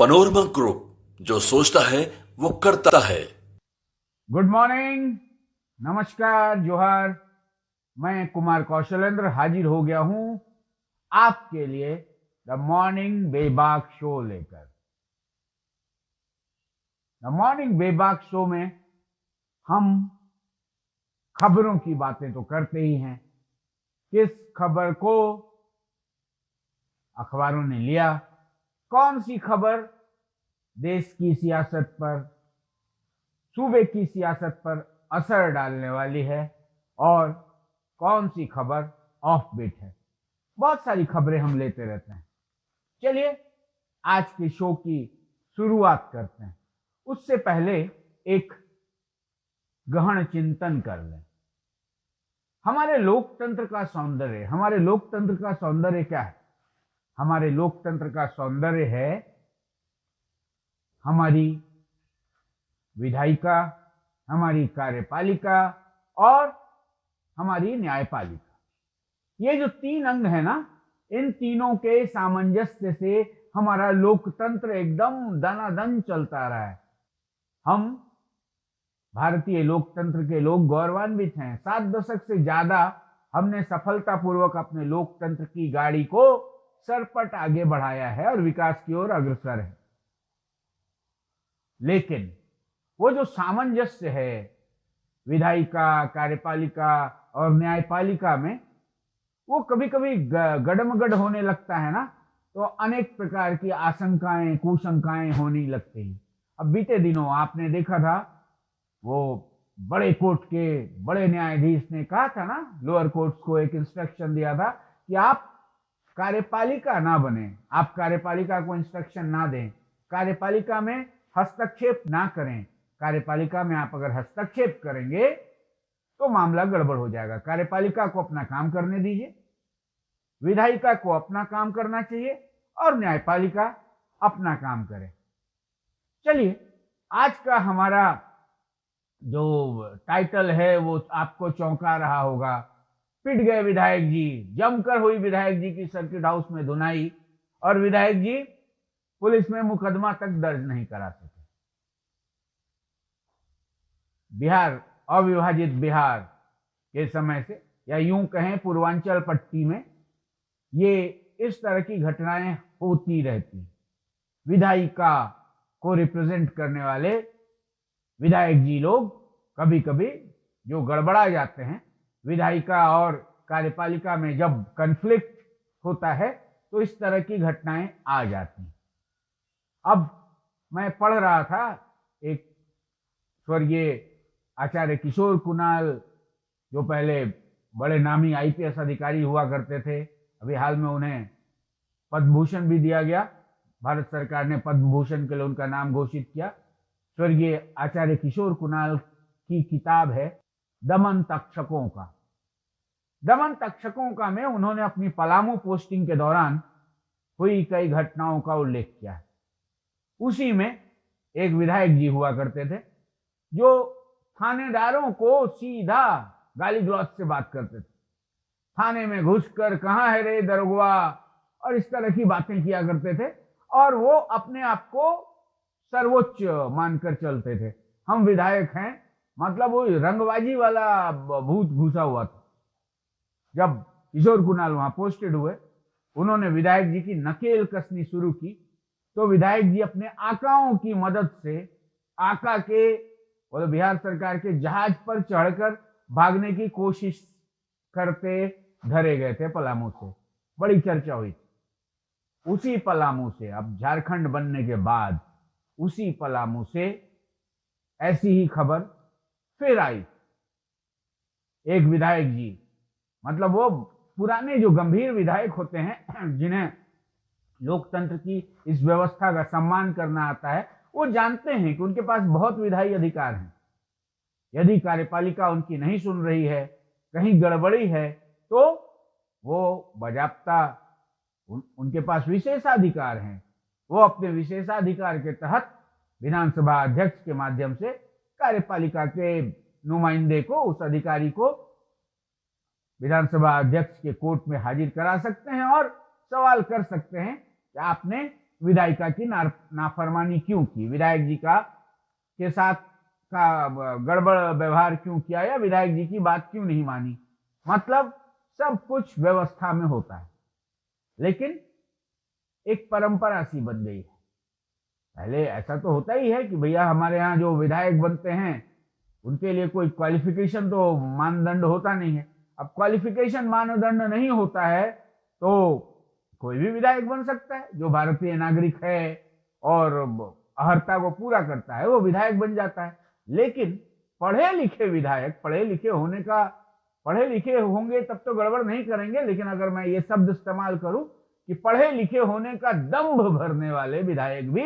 Panorama group, जो सोचता है वो करता है। गुड मॉर्निंग, नमस्कार, जोहार। मैं कुमार कौशलेंद्र हाजिर हो गया हूं आपके लिए द मॉर्निंग बेबाक शो लेकर। द मॉर्निंग बेबाक शो में हम खबरों की बातें तो करते ही हैं। किस खबर को अखबारों ने लिया, कौन सी खबर देश की सियासत पर, सूबे की सियासत पर असर डालने वाली है और कौन सी खबर ऑफ बीट है। बहुत सारी खबरें हम लेते रहते हैं। चलिए आज के शो की शुरुआत करते हैं। उससे पहले एक गहन चिंतन कर लें। हमारे लोकतंत्र का सौंदर्य, हमारे लोकतंत्र का सौंदर्य क्या है? हमारे लोकतंत्र का सौंदर्य है हमारी विधायिका, हमारी कार्यपालिका और हमारी न्यायपालिका। ये जो तीन अंग है ना, इन तीनों के सामंजस्य से हमारा लोकतंत्र एकदम दनादन चलता रहा है। हम भारतीय लोकतंत्र के लोग गौरवान्वित हैं। 7 दशक से ज्यादा हमने सफलतापूर्वक अपने लोकतंत्र की गाड़ी को सरपट आगे बढ़ाया है और विकास की ओर अग्रसर है। लेकिन वो जो सामंजस्य है विधायिका, कार्यपालिका और न्यायपालिका में, वो कभी कभी गड़मगड़ होने लगता है ना, तो अनेक प्रकार की आशंकाएं, कुशंकाएं होने लगती हैं। अब बीते दिनों आपने देखा था, वो बड़े कोर्ट के बड़े न्यायाधीश ने कहा था ना, लोअर कोर्ट्स को एक इंस्ट्रक्शन दिया था कि आप कार्यपालिका ना बने, आप कार्यपालिका को इंस्ट्रक्शन ना दें, कार्यपालिका में हस्तक्षेप ना करें। कार्यपालिका में आप अगर हस्तक्षेप करेंगे तो मामला गड़बड़ हो जाएगा। कार्यपालिका को अपना काम करने दीजिए, विधायिका को अपना काम करना चाहिए और न्यायपालिका अपना काम करे। चलिए आज का हमारा जो टाइटल है वो आपको चौंका रहा होगा। पिट गए विधायक जी, जमकर हुई विधायक जी की सर्किट हाउस में धुनाई और विधायक जी पुलिस में मुकदमा तक दर्ज नहीं करा सके। बिहार, अविभाजित बिहार के समय से, या यूं कहें पूर्वांचल पट्टी में, ये इस तरह की घटनाएं होती रहती। विधायिका को रिप्रेजेंट करने वाले विधायक जी लोग कभी कभी जो गड़बड़ा जाते हैं, विधायिका और कार्यपालिका में जब कन्फ्लिक्ट होता है तो इस तरह की घटनाएं आ जाती हैं। अब मैं पढ़ रहा था, एक स्वर्गीय आचार्य किशोर कुणाल, जो पहले बड़े नामी आईपीएस अधिकारी हुआ करते थे, अभी हाल में उन्हें पद्म भूषण भी दिया गया। भारत सरकार ने पद्म भूषण के लिए उनका नाम घोषित किया। स्वर्गीय आचार्य किशोर कुणाल की किताब है दमन तक्षकों का। दमन तक्षकों का में उन्होंने अपनी पलामू पोस्टिंग के दौरान हुई कई घटनाओं का उल्लेख किया है। उसी में एक विधायक जी हुआ करते थे जो थानेदारों को सीधा गाली गलौज से बात करते थे। थाने में घुसकर कहाँ है रे दरोगा, और इस तरह की बातें किया करते थे। और वो अपने आप को सर्वोच्च मानकर चलते थे। हम विधायक हैं, मतलब वो रंगबाजी वाला भूत घुसा हुआ था। जब किशोर कुणाल वहां पोस्टेड हुए, उन्होंने विधायक जी की नकेल कसनी शुरू की, तो विधायक जी अपने आकाओं की मदद से आका के, वो बिहार सरकार के जहाज पर चढ़कर भागने की कोशिश करते धरे गए थे पलामू से। बड़ी चर्चा हुई थी। उसी पलामू से, अब झारखंड बनने के बाद, उसी पलामू से ऐसी ही खबर फिर आई। एक विधायक जी, मतलब वो पुराने जो गंभीर विधायक होते हैं, जिन्हें लोकतंत्र की इस व्यवस्था का सम्मान करना आता है, वो जानते हैं कि उनके पास बहुत विधायी अधिकार हैं। यदि कार्यपालिका उनकी नहीं सुन रही है, कहीं गड़बड़ी है, तो वो बजाप्ता उनके पास विशेषाधिकार हैं। वो अपने विशेषाधिकार के तहत विधानसभा अध्यक्ष के माध्यम से कार्यपालिका के नुमाइंदे को, उस अधिकारी को विधानसभा अध्यक्ष के कोर्ट में हाजिर करा सकते हैं और सवाल कर सकते हैं कि आपने विधायिका की नाफरमानी क्यों की, विधायक जी का के साथ का गड़बड़ व्यवहार क्यों किया, या विधायक जी की बात क्यों नहीं मानी। मतलब सब कुछ व्यवस्था में होता है, लेकिन एक परंपरा सी बन गई है। पहले ऐसा तो होता ही है कि भैया हमारे यहाँ जो विधायक बनते हैं उनके लिए कोई क्वालिफिकेशन तो मानदंड होता नहीं है। अब क्वालिफिकेशन मानदंड नहीं होता है तो कोई भी विधायक बन सकता है, जो भारतीय नागरिक है और अहर्ता को पूरा करता है वो विधायक बन जाता है। लेकिन पढ़े लिखे विधायक, पढ़े लिखे होंगे तब तो गड़बड़ नहीं करेंगे, लेकिन अगर मैं ये शब्द इस्तेमाल करूं कि पढ़े लिखे होने का दंभ भरने वाले विधायक भी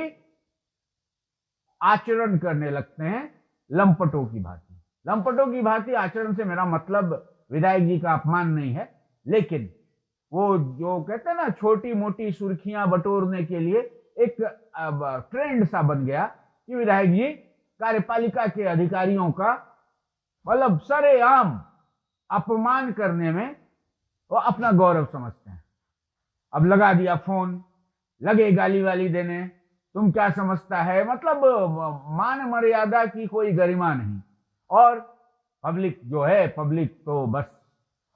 आचरण करने लगते हैं लंपटों की भांति। लंपटों की भांति आचरण से मेरा मतलब विधायक जी का अपमान नहीं है, लेकिन वो जो कहते हैं ना छोटी मोटी सुर्खियां बटोरने के लिए एक ट्रेंड सा बन गया कि विधायक जी कार्यपालिका के अधिकारियों का मतलब सरेआम अपमान करने में वो अपना गौरव समझते हैं। अब लगा दिया फोन, लगे गाली वाली देने, तुम क्या समझता है, मतलब मान मर्यादा की कोई गरिमा नहीं। और पब्लिक जो है, पब्लिक तो बस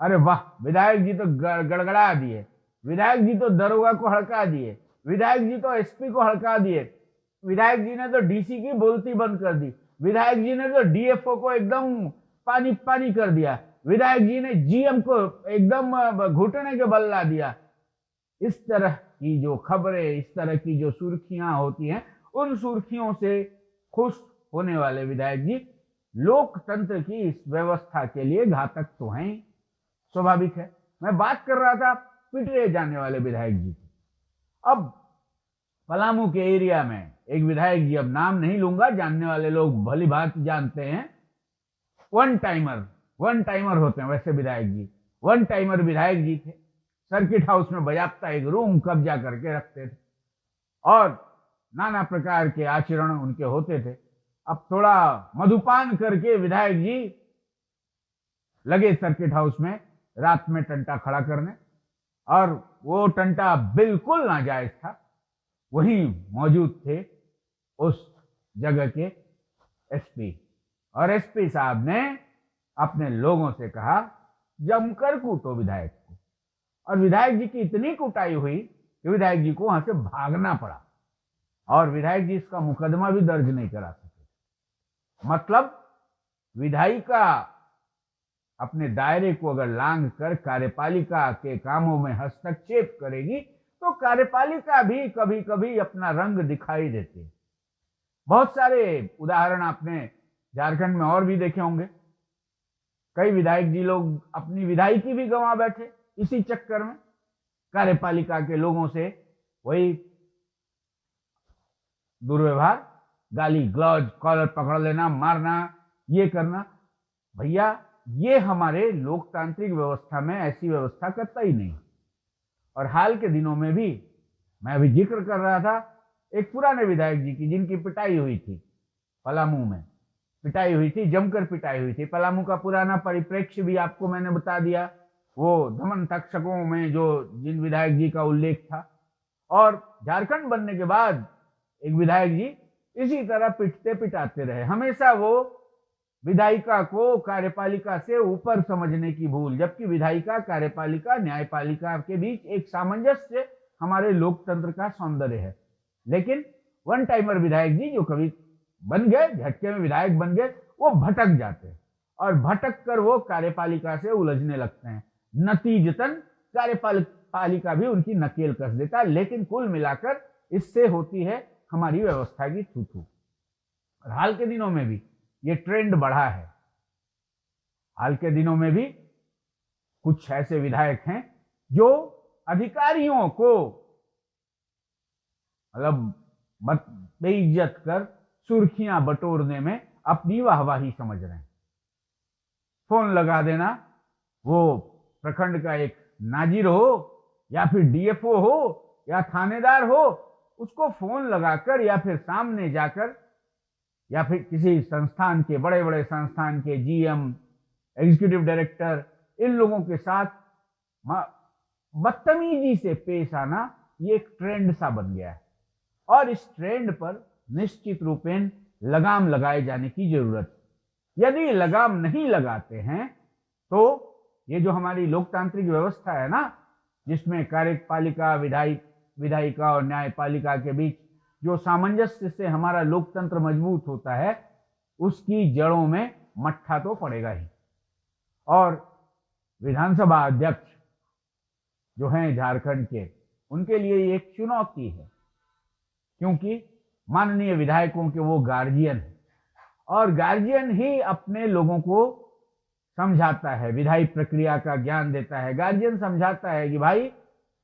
अरे वाह विधायक जी तो गड़गड़ा दिए, विधायक जी तो दरोगा को हड़का दिए, विधायक जी तो एसपी को हड़का दिए, विधायक जी ने तो डीसी की बोलती बंद कर दी, विधायक जी ने तो डीएफओ को एकदम पानी पानी कर दिया, विधायक जी ने जीएम को एकदम घुटने के बल ला दिया। इस तरह की जो खबरें, इस तरह की जो सुर्खियां होती हैं, उन सुर्खियों से खुश होने वाले विधायक जी लोकतंत्र की इस व्यवस्था के लिए घातक तो हैं, स्वाभाविक है। मैं बात कर रहा था पिटरे जाने वाले विधायक जी की। अब पलामू के एरिया में एक विधायक जी, अब नाम नहीं लूंगा, जानने वाले लोग भली भांति जानते हैं, वन टाइमर होते हैं वैसे विधायक जी, वन टाइमर विधायक जी थे। सर्किट हाउस में बजाबता एक रूम कब्जा करके रखते थे और नाना प्रकार के आचरण उनके होते थे। अब थोड़ा मधुपान करके विधायक जी लगे सर्किट हाउस में रात में टंटा खड़ा करने, और वो टंटा बिल्कुल नाजायज था। वहीं मौजूद थे उस जगह के एसपी, और एसपी साहब ने अपने लोगों से कहा जमकर कूटो विधायक को, और विधायक जी की इतनी कुटाई हुई कि विधायक जी को वहां से भागना पड़ा, और विधायक जी इसका मुकदमा भी दर्ज नहीं करा सके। मतलब विधायिका अपने दायरे को अगर लांघ कर कार्यपालिका के कामों में हस्तक्षेप करेगी तो कार्यपालिका भी कभी कभी अपना रंग दिखाई देती है। बहुत सारे उदाहरण आपने झारखंड में और भी देखे होंगे। कई विधायक जी लोग अपनी विधायिकी भी गंवा बैठे इसी चक्कर में, कार्यपालिका के लोगों से वही दुर्व्यवहार, गाली गलौज, कॉलर पकड़ लेना, मारना, ये करना। भैया ये हमारे लोकतांत्रिक व्यवस्था में ऐसी व्यवस्था करता ही नहीं। और हाल के दिनों में भी मैं अभी जिक्र कर रहा था एक पुराने विधायक जी की, जिनकी पिटाई हुई थी पलामू में, पिटाई हुई थी, जमकर पिटाई हुई थी। पलामू का पुराना परिप्रेक्ष्य भी आपको मैंने बता दिया, वो धमन तक्षकों में जो जिन विधायक जी का उल्लेख था। और झारखंड बनने के बाद एक विधायक जी इसी तरह पिटते पिटाते रहे। हमेशा वो विधायिका को कार्यपालिका से ऊपर समझने की भूल, जबकि विधायिका, कार्यपालिका, न्यायपालिका के बीच एक सामंजस्य हमारे लोकतंत्र का सौंदर्य है। लेकिन वन टाइमर विधायक जी जो कभी बन गए, झटके में विधायक बन गए, वो भटक जाते हैं और भटक कर वो कार्यपालिका से उलझने लगते हैं। नतीजतन कार्यपालिका भी उनकी नकेल कस देता है। लेकिन कुल मिलाकर इससे होती है हमारी व्यवस्था की थू-थू। और हाल के दिनों में भी ये ट्रेंड बढ़ा है। हाल के दिनों में भी कुछ ऐसे विधायक हैं जो अधिकारियों को मतलब बेइज्जत कर सुर्खियां बटोरने में अपनी वाहवाही समझ रहे हैं। फोन लगा देना, वो प्रखंड का एक नाजिर हो या फिर डीएफओ हो या थानेदार हो, उसको फोन लगाकर या फिर सामने जाकर या फिर किसी संस्थान के, बड़े बड़े संस्थान के जीएम, एग्जीक्यूटिव डायरेक्टर, इन लोगों के साथ बदतमीजी से पेश आना, ये एक ट्रेंड सा बन गया है। और इस ट्रेंड पर निश्चित रूपेण लगाम लगाए जाने की जरूरत है। यदि लगाम नहीं लगाते हैं तो ये जो हमारी लोकतांत्रिक व्यवस्था है ना, जिसमें कार्यपालिका, विधायिका और न्यायपालिका के बीच जो सामंजस्य से हमारा लोकतंत्र मजबूत होता है, उसकी जड़ों में मट्ठा तो पड़ेगा ही। और विधानसभा अध्यक्ष जो हैं झारखंड के, उनके लिए ये एक चुनौती है, क्योंकि माननीय विधायकों के वो गार्जियन है और गार्जियन ही अपने लोगों को समझाता है, विधायी प्रक्रिया का ज्ञान देता है। गार्जियन समझाता है कि भाई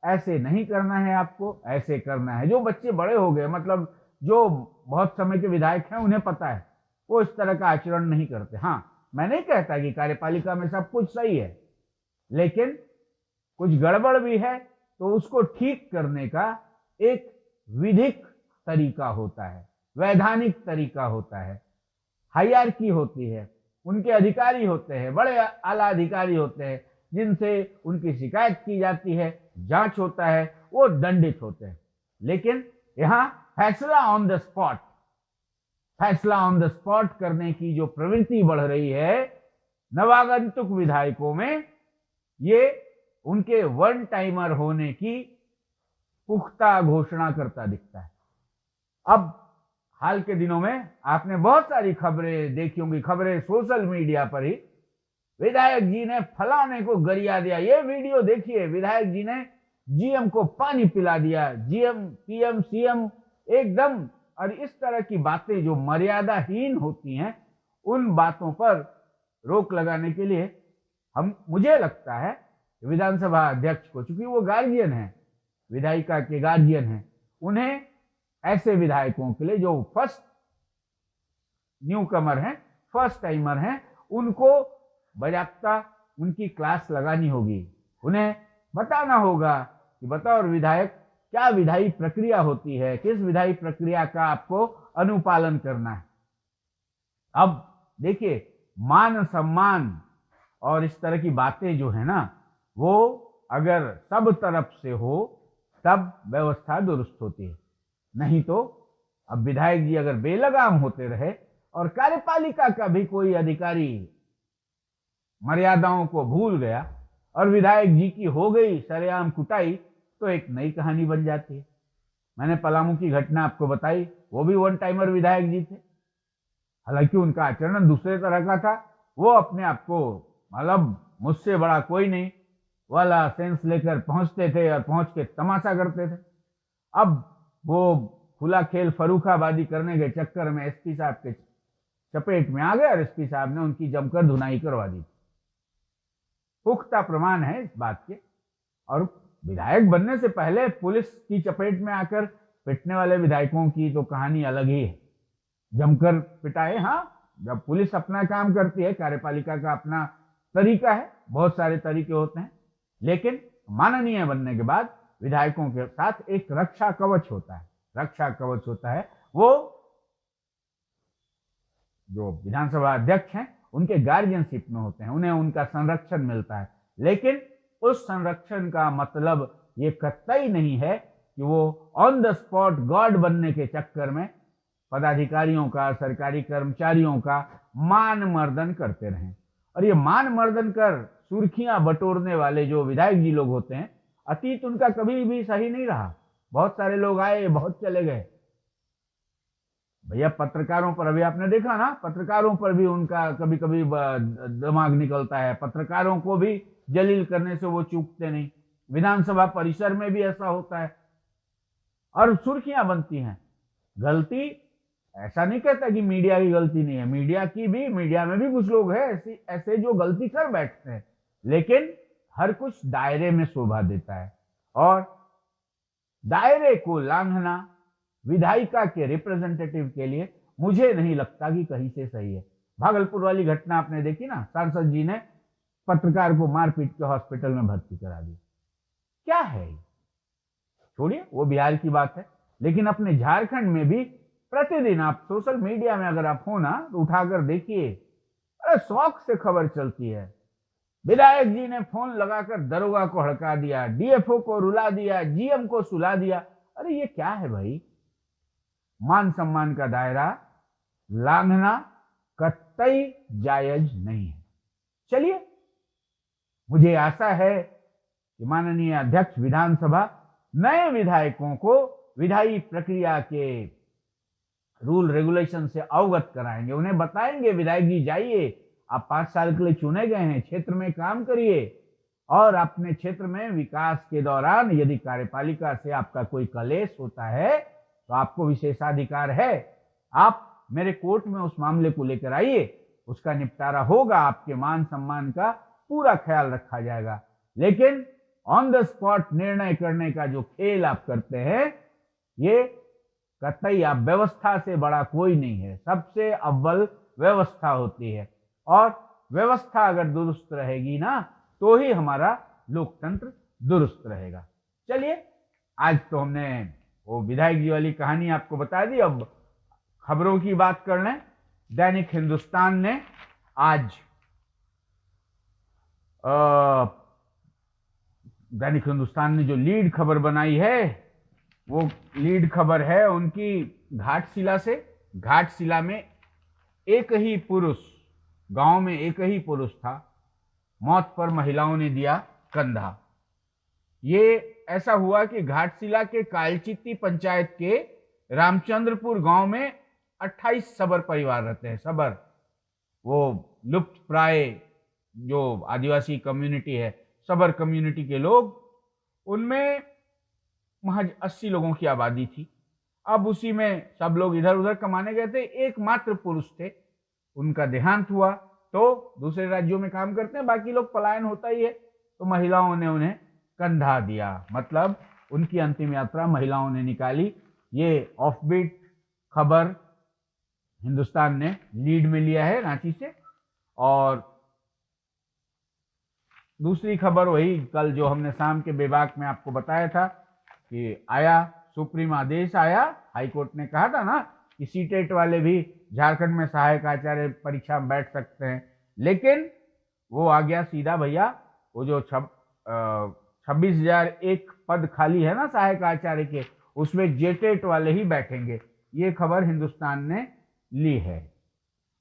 ऐसे नहीं करना है, आपको ऐसे करना है। जो बच्चे बड़े हो गए, मतलब जो बहुत समय के विधायक हैं, उन्हें पता है, वो इस तरह का आचरण नहीं करते। हाँ, मैं नहीं कहता कि कार्यपालिका में सब कुछ सही है, लेकिन कुछ गड़बड़ भी है तो उसको ठीक करने का एक विधिक तरीका होता है, वैधानिक तरीका होता है, हायरार्की होती है, उनके अधिकारी होते हैं, बड़े आला अधिकारी होते हैं जिनसे उनकी शिकायत की जाती है, जांच होता है, वो दंडित होते हैं। लेकिन यहां फैसला ऑन द स्पॉट, फैसला ऑन द स्पॉट करने की जो प्रवृत्ति बढ़ रही है नवागंतुक विधायकों में, ये उनके वन टाइमर होने की पुख्ता घोषणा करता दिखता है। अब हाल के दिनों में आपने बहुत सारी खबरें देखी होंगी, खबरें सोशल मीडिया पर ही, विधायक जी ने फलाने को गरिया दिया। ये वीडियो देखिए, विधायक जी ने जीएम को पानी पिला दिया, जीएम, पीएम, सीएम एकदम। और इस तरह की बातें जो मर्यादाहीन होती हैं, उन बातों पर रोक लगाने के लिए मुझे लगता है विधानसभा अध्यक्ष को, चूंकि वो गार्जियन है, विधायिका के गार्जियन हैं, उन्हें ऐसे विधायकों के लिए जो फर्स्ट न्यू कमर हैं, फर्स्ट टाइमर हैं, उनको बजाता उनकी क्लास लगानी होगी। उन्हें बताना होगा कि बताओ विधायक, क्या विधायी प्रक्रिया होती है, किस विधायी प्रक्रिया का आपको अनुपालन करना है। अब देखिए, मान सम्मान और इस तरह की बातें जो है ना, वो अगर सब तरफ से हो तब व्यवस्था दुरुस्त होती है। नहीं तो अब विधायक जी अगर बेलगाम होते रहे और कार्यपालिका का भी कोई अधिकारी मर्यादाओं को भूल गया और विधायक जी की हो गई सरेआम कुटाई, तो एक नई कहानी बन जाती है। मैंने पलामू की घटना आपको बताई, वो भी वन टाइमर विधायक जी थे, हालांकि उनका आचरण दूसरे तरह का था। वो अपने आप को मतलब मुझसे बड़ा कोई नहीं वाला सेंस लेकर पहुंचते थे और पहुंच के तमाशा करते थे। अब वो खुला खेल फरूखाबादी करने के चक्कर में एसपी साहब के चपेट में आ गए और एसपी साहब ने उनकी जमकर धुनाई करवा दी। पुख्ता प्रमाण है इस बात के। और विधायक बनने से पहले पुलिस की चपेट में आकर पिटने वाले विधायकों की तो कहानी अलग ही है, जमकर पिटाए। हाँ, जब पुलिस अपना काम करती है, कार्यपालिका का अपना तरीका है, बहुत सारे तरीके होते हैं, लेकिन माननीय बनने के बाद विधायकों के साथ एक रक्षा कवच होता है। रक्षा कवच होता है वो जो विधानसभा अध्यक्ष हैं उनके गार्जियनशिप में होते हैं, उन्हें उनका संरक्षण मिलता है। लेकिन उस संरक्षण का मतलब ये कतई नहीं है कि वो ऑन द स्पॉट गॉड बनने के चक्कर में पदाधिकारियों का, सरकारी कर्मचारियों का मान मर्दन करते रहें। और ये मान मर्दन कर सुर्खियां बटोरने वाले जो विधायक जी लोग होते हैं, अतीत उनका कभी भी सही नहीं रहा। बहुत सारे लोग आए, बहुत चले गए। भैया पत्रकारों पर अभी आपने देखा ना, पत्रकारों पर भी उनका कभी कभी दिमाग निकलता है, पत्रकारों को भी जलील करने से वो चूकते नहीं। विधानसभा परिसर में भी ऐसा होता है और सुर्खियां बनती हैं। गलती ऐसा नहीं कहता कि मीडिया की गलती नहीं है, मीडिया में भी कुछ लोग हैं ऐसे जो गलती कर बैठते हैं, लेकिन हर कुछ दायरे में शोभा देता है। और दायरे को लांघना विधायिका के रिप्रेजेंटेटिव के लिए मुझे नहीं लगता कि कहीं से सही है। भागलपुर वाली घटना आपने देखी ना, सांसद जी ने पत्रकार को मारपीट के हॉस्पिटल में भर्ती करा दिया। क्या है, छोड़िए वो बिहार की बात है, लेकिन अपने झारखंड में भी प्रतिदिन आप सोशल मीडिया में अगर आप हो ना तो उठाकर देखिए, अरे शौक से खबर चलती है। विधायक जी ने फोन लगाकर दरोगा को हड़का दिया, डीएफओ को रुला दिया, जीएम को सुला दिया। अरे ये क्या है भाई, मान सम्मान का दायरा लांघना कतई जायज नहीं है। चलिए, मुझे आशा है कि माननीय अध्यक्ष विधानसभा नए विधायकों को विधायी प्रक्रिया के रूल रेगुलेशन से अवगत कराएंगे, उन्हें बताएंगे विधायक जी जाइए, आप 5 साल के लिए चुने गए हैं, क्षेत्र में काम करिए और अपने क्षेत्र में विकास के दौरान यदि कार्यपालिका से आपका कोई कलेश होता है तो आपको विशेषाधिकार है, आप मेरे कोर्ट में उस मामले को लेकर आइए, उसका निपटारा होगा, आपके मान सम्मान का पूरा ख्याल रखा जाएगा। लेकिन ऑन द स्पॉट निर्णय करने का जो खेल आप करते हैं, ये कतई आप व्यवस्था से बड़ा कोई नहीं है। सबसे अव्वल व्यवस्था होती है और व्यवस्था अगर दुरुस्त रहेगी ना तो ही हमारा लोकतंत्र दुरुस्त रहेगा। चलिए, आज तो हमने वो विधायक जी वाली कहानी आपको बता दी। अब खबरों की बात कर लें। दैनिक हिंदुस्तान ने आज दैनिक हिंदुस्तान ने जो लीड खबर बनाई है वो लीड खबर है उनकी घाटशिला से। घाटशिला में एक ही पुरुष, गांव में एक ही पुरुष था, मौत पर महिलाओं ने दिया कंधा। ये ऐसा हुआ कि घाटशिला के कालचित्ती पंचायत के रामचंद्रपुर गांव में 28 सबर परिवार रहते हैं। सबर वो लुप्त प्राय जो आदिवासी कम्युनिटी है, सबर कम्युनिटी के लोग, उनमें महज 80 लोगों की आबादी थी। अब उसी में सब लोग इधर उधर कमाने गए थे, एकमात्र पुरुष थे, उनका देहांत हुआ तो दूसरे राज्यों में काम करते हैं, बाकी लोग पलायन होता ही है, तो महिलाओं ने उन्हें कंधा दिया, मतलब उनकी अंतिम यात्रा महिलाओं ने निकाली। ये ऑफबीट खबर हिंदुस्तान ने लीड में लिया है रांची से। और दूसरी खबर वही कल जो हमने शाम के बेबाक में आपको बताया था कि आया सुप्रीम आदेश आया, हाईकोर्ट ने कहा था ना कि सीटेट वाले भी झारखंड में सहायक आचार्य परीक्षा में बैठ सकते हैं, लेकिन वो आ गया सीधा भैया, वो जो 26,001 पद खाली है ना सहायक आचार्य के, उसमें जेटेट वाले ही बैठेंगे। ये खबर हिंदुस्तान ने ली है।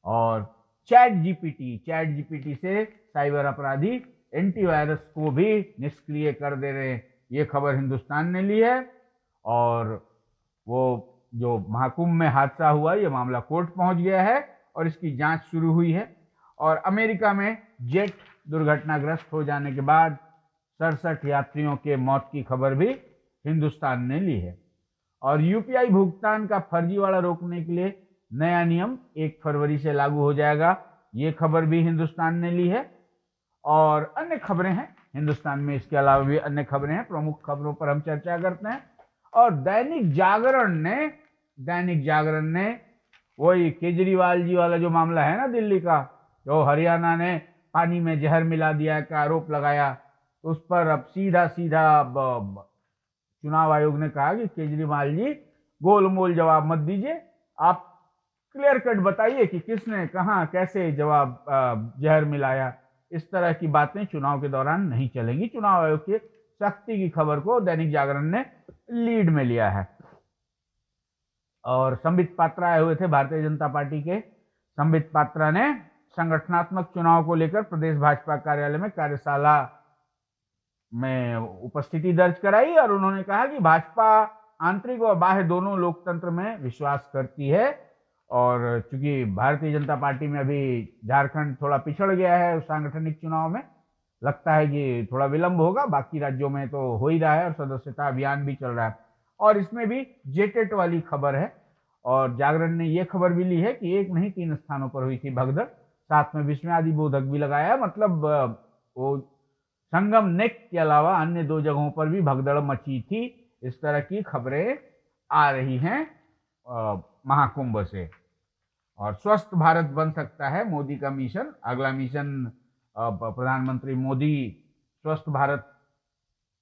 और चैट जीपीटी से साइबर अपराधी एंटीवायरस को भी निष्क्रिय कर दे रहे हैं, ये खबर हिंदुस्तान ने ली है। और वो जो महाकुंभ में हादसा हुआ, ये मामला कोर्ट पहुंच गया है और इसकी जांच शुरू हुई है। और अमेरिका में जेट दुर्घटनाग्रस्त हो जाने के बाद 67 यात्रियों के मौत की खबर भी हिंदुस्तान ने ली है। और यूपीआई भुगतान का फर्जीवाड़ा रोकने के लिए नया नियम 1 फरवरी से लागू हो जाएगा, ये खबर भी हिंदुस्तान ने ली है। और अन्य खबरें हैं हिंदुस्तान में, इसके अलावा भी अन्य खबरें हैं, प्रमुख खबरों पर हम चर्चा करते हैं। और दैनिक जागरण ने वही केजरीवाल जी वाला जो मामला है ना दिल्ली का, जो हरियाणा ने पानी में जहर मिला दिया का आरोप लगाया, तो उस पर अब सीधा चुनाव आयोग ने कहा कि केजरीवाल जी गोलमोल जवाब मत दीजिए, आप क्लियर कट बताइए कि किसने कहां कैसे जवाब जहर मिलाया। इस तरह की बातें चुनाव के दौरान नहीं चलेंगी। चुनाव आयोग की सख्ती की खबर को दैनिक जागरण ने लीड में लिया है। और संबित पात्रा आए हुए थे भारतीय जनता पार्टी के। संबित पात्रा ने संगठनात्मक चुनाव को लेकर प्रदेश भाजपा कार्यालय में कार्यशाला में उपस्थिति दर्ज कराई और उन्होंने कहा कि भाजपा आंतरिक और बाह्य दोनों लोकतंत्र में विश्वास करती है। और चूंकि भारतीय जनता पार्टी में अभी झारखंड थोड़ा पिछड़ गया है उस सांगठनिक चुनाव में, लगता है कि थोड़ा विलंब होगा, बाकी राज्यों में तो हो ही रहा है और सदस्यता अभियान भी चल रहा है। और इसमें भी जेटेट वाली खबर है। और जागरण ने यह खबर भी ली है कि 1 नहीं 3 स्थानों पर हुई थी भगदड़, साथ में विस्मयादि बोधक भी लगाया, मतलब वो संगम नेक के अलावा अन्य 2 जगहों पर भी भगदड़ मची थी। इस तरह की खबरें आ रही हैं महाकुंभ से। और स्वस्थ भारत बन सकता है मोदी का मिशन, अगला मिशन प्रधानमंत्री मोदी स्वस्थ भारत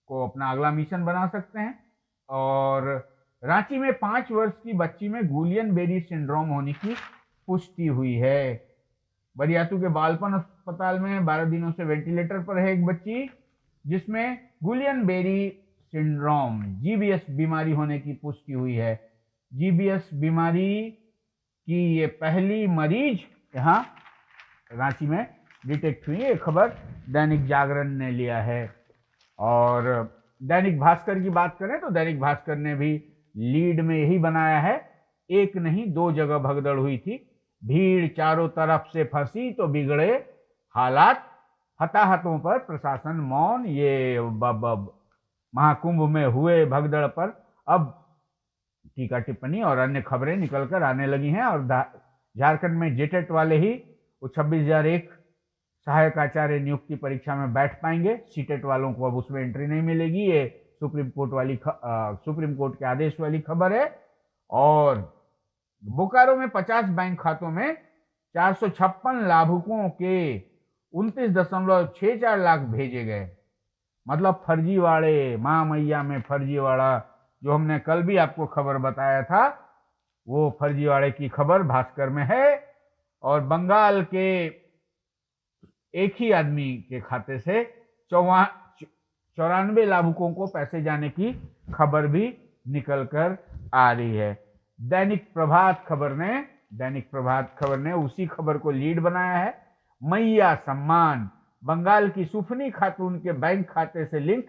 को अपना अगला मिशन बना सकते हैं। और रांची में 5 वर्ष की बच्ची में गुलियन बेरी सिंड्रोम होने की पुष्टि हुई है। बरियातू के बालपन अस्पताल में 12 दिनों से वेंटिलेटर पर है एक बच्ची, जिसमें गुलियन बेरी सिंड्रोम GBS बीमारी होने की पुष्टि हुई है। जीबीएस बीमारी की ये पहली मरीज यहाँ रांची में डिटेक्ट हुई। ये खबर दैनिक जागरण ने लिया है। और दैनिक भास्कर की बात करें तो दैनिक भास्कर ने भी लीड में यही बनाया है, एक नहीं दो जगह भगदड़ हुई थी, भीड़ चारों तरफ से फंसी तो बिगड़े हालात, हताहतों पर प्रशासन मौन। ये महाकुंभ में हुए भगदड़ पर अब टीका टिप्पणी और अन्य खबरें निकलकर आने लगी हैं। और झारखंड में जेटेट वाले ही 26,001 सहायक आचार्य नियुक्ति परीक्षा में बैठ पाएंगे, सीटेट वालों को अब उसमें एंट्री नहीं मिलेगी। ये सुप्रीम कोर्ट के आदेश वाली खबर है। और बोकारो में 50 बैंक खातों में 456 लाभुकों के 29.64 लाख भेजे गए। मतलब फर्जीवाड़े, मां मैया में फर्जीवाड़ा, जो हमने कल भी आपको खबर बताया था, वो फर्जीवाड़े की खबर भास्कर में है। और बंगाल के एक ही आदमी के खाते से 94 लाभुकों को पैसे जाने की खबर भी निकलकर आ रही है। दैनिक प्रभात खबर ने उसी खबर को लीड बनाया है। मैया सम्मान, बंगाल की सुफनी खातून के बैंक खाते से लिंक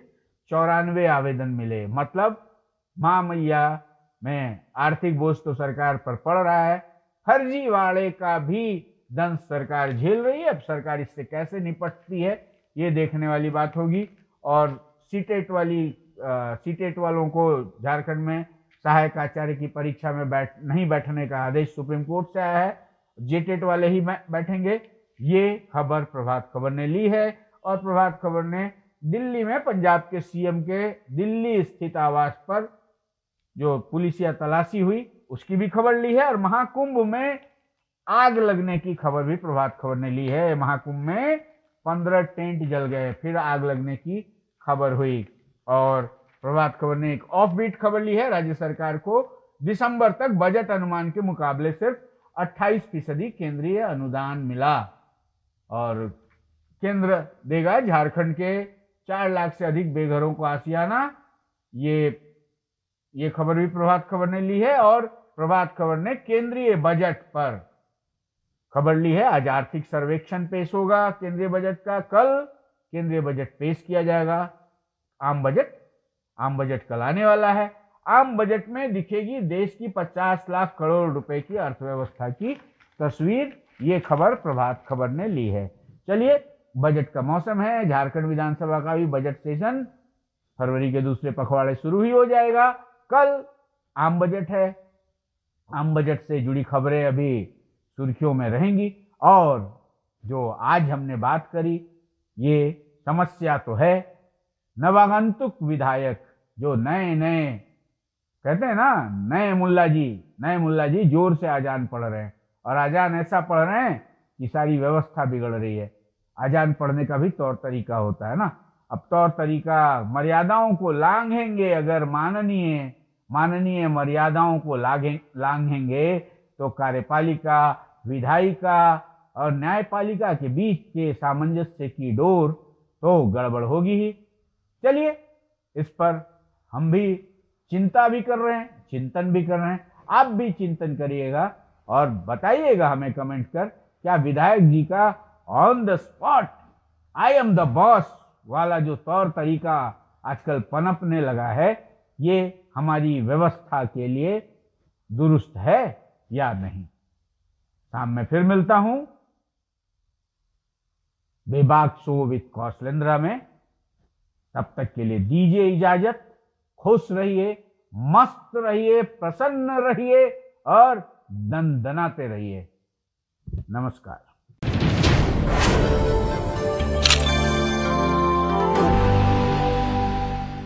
94 आवेदन मिले। मतलब मां मैया में आर्थिक बोझ तो सरकार पर पड़ रहा है, फर्जीवाड़े का भी दंश सरकार झेल रही है। अब सरकार इससे कैसे निपटती है ये देखने वाली बात होगी। और सीटेट वालों को झारखंड में सहायक आचार्य की परीक्षा में नहीं बैठने का आदेश सुप्रीम कोर्ट से आया है, जेटेट वाले ही बैठेंगे। ये खबर प्रभात खबर ने ली है। और प्रभात खबर ने दिल्ली में पंजाब के सीएम के दिल्ली स्थित आवास पर जो पुलिसिया तलाशी हुई उसकी भी खबर ली है। और महाकुंभ में आग लगने की खबर भी प्रभात खबर ने ली है। महाकुंभ में 15 टेंट जल गए, फिर आग लगने की खबर हुई। और प्रभात खबर ने एक ऑफ बीट खबर ली है, राज्य सरकार को दिसंबर तक बजट अनुमान के मुकाबले सिर्फ 28% केंद्रीय अनुदान मिला। और केंद्र देगा झारखंड के 4 लाख से अधिक बेघरों को आशियाना। ये खबर भी प्रभात खबर ने ली है। और प्रभात खबर ने केंद्रीय बजट पर खबर ली है। आज आर्थिक सर्वेक्षण पेश होगा केंद्रीय बजट का, कल केंद्रीय बजट पेश किया जाएगा। आम बजट कल आने वाला है। आम बजट में दिखेगी देश की 50 लाख करोड़ रुपए की अर्थव्यवस्था की तस्वीर। ये खबर प्रभात खबर ने ली है। चलिए, बजट का मौसम है, झारखंड विधानसभा का भी बजट सेशन फरवरी के दूसरे पखवाड़े शुरू ही हो जाएगा। कल आम बजट है, आम बजट से जुड़ी खबरें अभी सुर्खियों में रहेंगी। और जो आज हमने बात करी, ये समस्या तो है, नवागंतुक विधायक जो नए कहते हैं ना, नए मुल्ला जी जोर से अजान पढ़ रहे हैं। और अजान ऐसा पढ़ रहे हैं कि सारी व्यवस्था बिगड़ रही है। अजान पढ़ने का भी तौर तरीका होता है ना। अब तौर तरीका, मर्यादाओं को लांघेंगे अगर माननीय मर्यादाओं को लांघेंगे तो कार्यपालिका, विधायिका और न्यायपालिका के बीच के सामंजस्य की डोर तो गड़बड़ होगी ही। चलिए, इस पर हम भी चिंता भी कर रहे हैं, चिंतन भी कर रहे हैं। आप भी चिंतन करिएगा और बताइएगा हमें कमेंट कर, क्या विधायक जी का on the spot I am the boss वाला जो तौर तरीका आजकल पनपने लगा है, ये हमारी व्यवस्था के लिए दुरुस्त है या नहीं। शाम में फिर मिलता हूं बेबाक शो विद कौशलेंद्र में। तब तक के लिए दीजिए इजाजत। खुश रहिए, मस्त रहिए, प्रसन्न रहिए और दनदनाते रहिए। नमस्कार।